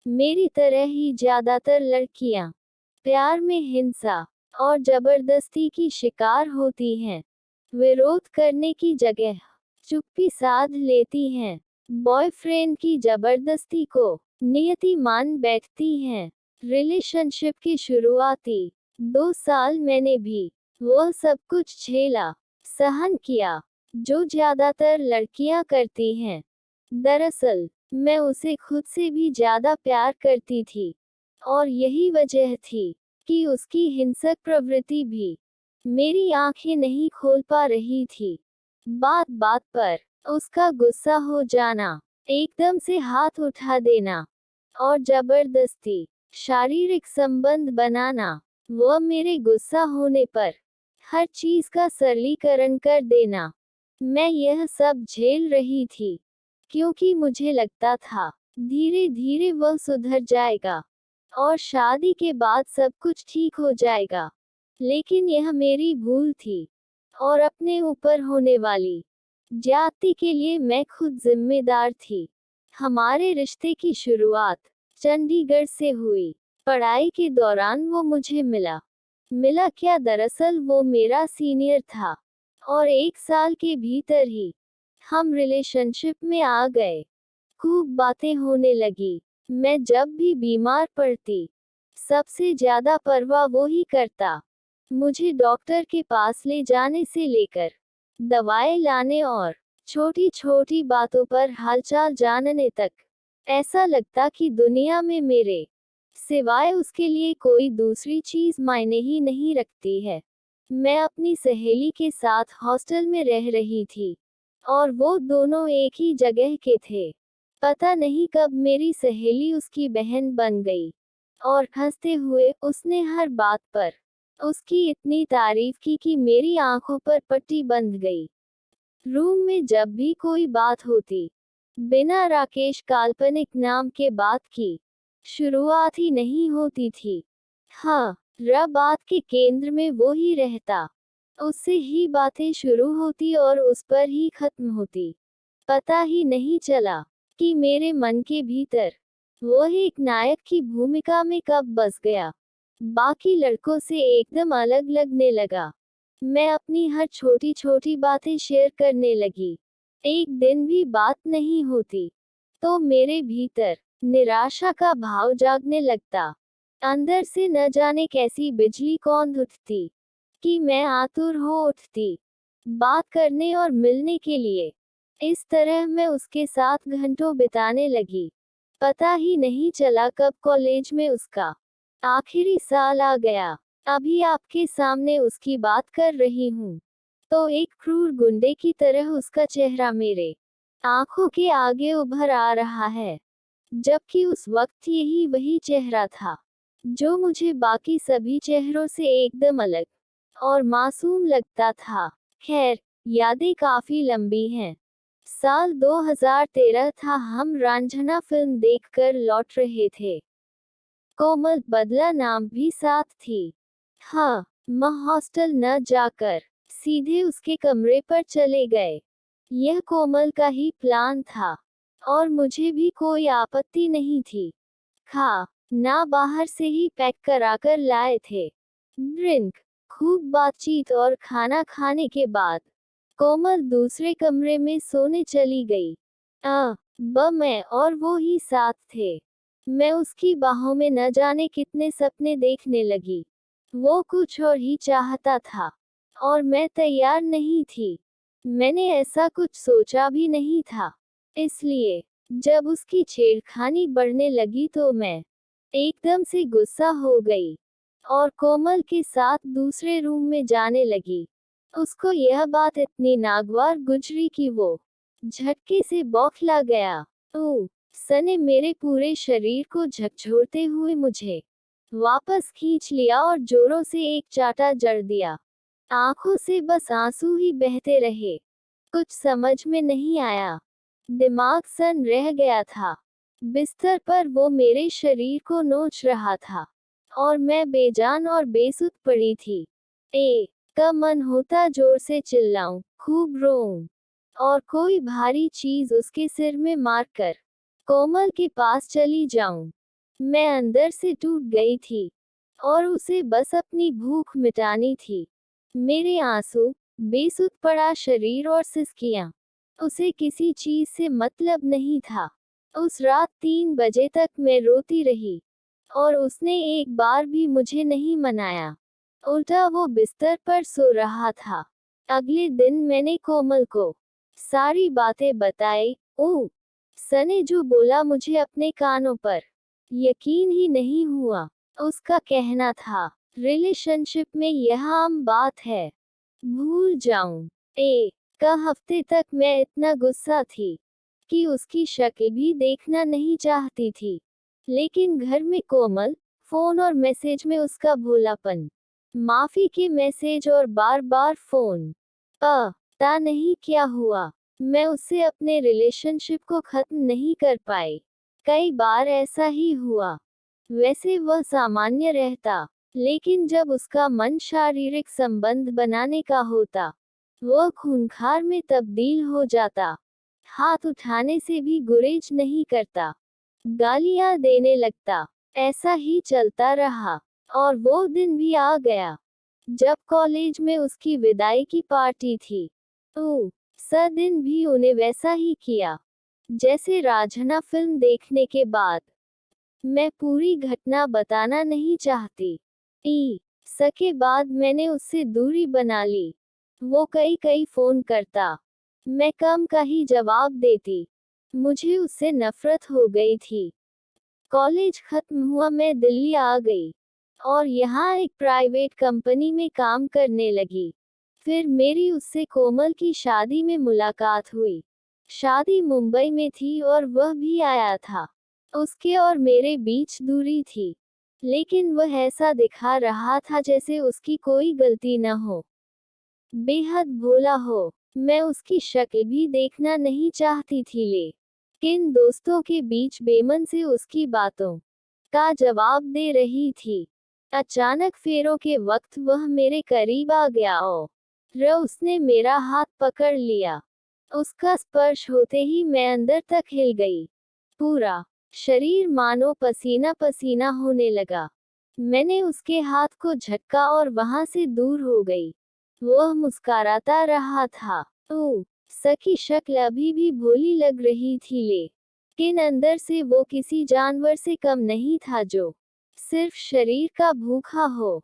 मेरी तरह ही ज्यादातर लड़कियां प्यार में हिंसा और जबरदस्ती की शिकार होती हैं। विरोध करने की जगह चुप्पी साध लेती हैं। बॉयफ्रेंड की जबरदस्ती को नियति मान बैठती हैं। रिलेशनशिप की शुरुआती 2 साल मैंने भी वो सब कुछ झेला, सहन किया, जो ज्यादातर लड़कियां करती हैं। दरअसल मैं उसे खुद से भी ज्यादा प्यार करती थी, और यही वजह थी कि उसकी हिंसक प्रवृत्ति भी मेरी आंखें नहीं खोल पा रही थी। बात बात पर उसका गुस्सा हो जाना, एकदम से हाथ उठा देना और जबरदस्ती शारीरिक संबंध बनाना, वह मेरे गुस्सा होने पर हर चीज का सरलीकरण कर देना। मैं यह सब झेल रही थी क्योंकि मुझे लगता था धीरे धीरे वह सुधर जाएगा और शादी के बाद सब कुछ ठीक हो जाएगा। लेकिन यह मेरी भूल थी, और अपने ऊपर होने वाली ज्यादती के लिए मैं खुद जिम्मेदार थी। हमारे रिश्ते की शुरुआत चंडीगढ़ से हुई। पढ़ाई के दौरान वो मुझे मिला क्या, दरअसल वो मेरा सीनियर था, और 1 साल के भीतर ही हम रिलेशनशिप में आ गए। खूब बातें होने लगी। मैं जब भी बीमार पड़ती, सबसे ज्यादा परवाह वो ही करता। मुझे डॉक्टर के पास ले जाने से लेकर दवाएं लाने और छोटी छोटी बातों पर हालचाल जानने तक, ऐसा लगता कि दुनिया में मेरे सिवाय उसके लिए कोई दूसरी चीज मायने ही नहीं रखती है। मैं अपनी सहेली के साथ हॉस्टल में रह रही थी, और वो दोनों एक ही जगह के थे। पता नहीं कब मेरी सहेली उसकी बहन बन गई, और हंसते हुए उसने हर बात पर उसकी इतनी तारीफ की कि मेरी आंखों पर पट्टी बंध गई। रूम में जब भी कोई बात होती, बिना राकेश काल्पनिक नाम के बात की शुरुआत ही नहीं होती थी। हाँ, बात के केंद्र में वो ही रहता। उससे ही बातें शुरू होती और उस पर ही खत्म होती। पता ही नहीं चला कि मेरे मन के भीतर वो एक नायक की भूमिका में कब बस गया। बाकी लड़कों से एकदम अलग लगने लगा। मैं अपनी हर छोटी छोटी बातें शेयर करने लगी। एक दिन भी बात नहीं होती तो मेरे भीतर निराशा का भाव जागने लगता। अंदर से न जाने कैसी बिजली कौंध उठती कि मैं आतुर हो उठती बात करने और मिलने के लिए। इस तरह मैं उसके साथ घंटों बिताने लगी। पता ही नहीं चला कब कॉलेज में उसका आखिरी साल आ गया। अभी आपके सामने उसकी बात कर रही हूँ, तो एक क्रूर गुंडे की तरह उसका चेहरा मेरे आंखों के आगे उभर आ रहा है, जबकि उस वक्त यही वही चेहरा था जो मुझे बाकी सभी चेहरों से एकदम अलग और मासूम लगता था। खैर, यादें काफी लंबी हैं। साल 2013 था, हम रांझना फिल्म देखकर लौट रहे थे। कोमल बदला नाम भी साथ थी। हाँ, मैं हॉस्टल न जाकर सीधे उसके कमरे पर चले गए। यह कोमल का ही प्लान था, और मुझे भी कोई आपत्ति नहीं थी। ना बाहर से ही पैक कराकर लाए थे। ड्रिंक, खूब बातचीत और खाना खाने के बाद कोमल दूसरे कमरे में सोने चली गई। मैं और वो ही साथ थे। मैं उसकी बाहों में न जाने कितने सपने देखने लगी। वो कुछ और ही चाहता था, और मैं तैयार नहीं थी। मैंने ऐसा कुछ सोचा भी नहीं था। इसलिए जब उसकी छेड़खानी बढ़ने लगी तो मैं एकदम से गुस्सा हो गई, और कोमल के साथ दूसरे रूम में जाने लगी। उसको यह बात इतनी नागवार गुजरी कि वो झटके से बौखला गया। सने मेरे पूरे शरीर को झकझोरते हुए मुझे वापस खींच लिया और जोरों से एक चाटा जड़ दिया। आंखों से बस आंसू ही बहते रहे। कुछ समझ में नहीं आया। दिमाग सन रह गया था। बिस्तर पर वो मेरे शरीर को नोच रहा था, और मैं बेजान और बेसुध पड़ी थी। का मन होता जोर से चिल्लाऊं, खूब रोऊं, और कोई भारी चीज उसके सिर में मारकर कोमल के पास चली जाऊं। मैं अंदर से टूट गई थी और उसे बस अपनी भूख मिटानी थी। मेरे आंसू, बेसुध पड़ा शरीर और सिसकियां। उसे किसी चीज से मतलब नहीं था। उस रात 3 बजे तक मैं रोती रही और उसने एक बार भी मुझे नहीं मनाया। उल्टा वो बिस्तर पर सो रहा था। अगले दिन मैंने कोमल को सारी बातें बताई। ओह, सने जो बोला मुझे अपने कानों पर यकीन ही नहीं हुआ। उसका कहना था, रिलेशनशिप में यह आम बात है, भूल जाऊं। का हफ्ते तक मैं इतना गुस्सा थी कि उसकी शक्ल भी देखना नहीं चाहती थी। लेकिन घर में कोमल, फोन और मैसेज में उसका भोलापन, माफी के मैसेज और बार बार फोन। पता नहीं क्या हुआ, मैं उससे अपने रिलेशनशिप को खत्म नहीं कर पाई। कई बार ऐसा ही हुआ। वैसे वह सामान्य रहता, लेकिन जब उसका मन शारीरिक संबंध बनाने का होता, वह खूंखार में तब्दील हो जाता। हाथ उठाने से भी गुरेज नहीं करता, गालियां देने लगता। ऐसा ही चलता रहा और वो दिन भी आ गया जब कॉलेज में उसकी विदाई की पार्टी थी। दिन भी उन्हें वैसा ही किया जैसे रांझना फिल्म देखने के बाद। मैं पूरी घटना बताना नहीं चाहती। सके बाद मैंने उससे दूरी बना ली। वो कई कई फोन करता, मैं कम का ही जवाब देती। मुझे उससे नफरत हो गई थी। कॉलेज खत्म हुआ, मैं दिल्ली आ गई और यहाँ एक प्राइवेट कंपनी में काम करने लगी। फिर मेरी उससे कोमल की शादी में मुलाकात हुई। शादी मुंबई में थी और वह भी आया था। उसके और मेरे बीच दूरी थी, लेकिन वह ऐसा दिखा रहा था जैसे उसकी कोई गलती न हो, बेहद भोला हो। मैं उसकी शक्ल भी देखना नहीं चाहती थी, लेकिन दोस्तों के बीच बेमन से उसकी बातों का जवाब दे रही थी। अचानक फेरों के वक्त वह मेरे करीब आ गया और उसने मेरा हाथ पकड़ लिया। उसका स्पर्श होते ही मैं अंदर तक हिल गई। पूरा शरीर मानो पसीना पसीना होने लगा। मैंने उसके हाथ को झटका और वहां से दूर हो गई। वह मुस्कुराता रहा था। सकी शक्ल अभी भी भोली लग रही थी, लेकिन अंदर से वो किसी जानवर से कम नहीं था जो सिर्फ शरीर का भूखा हो।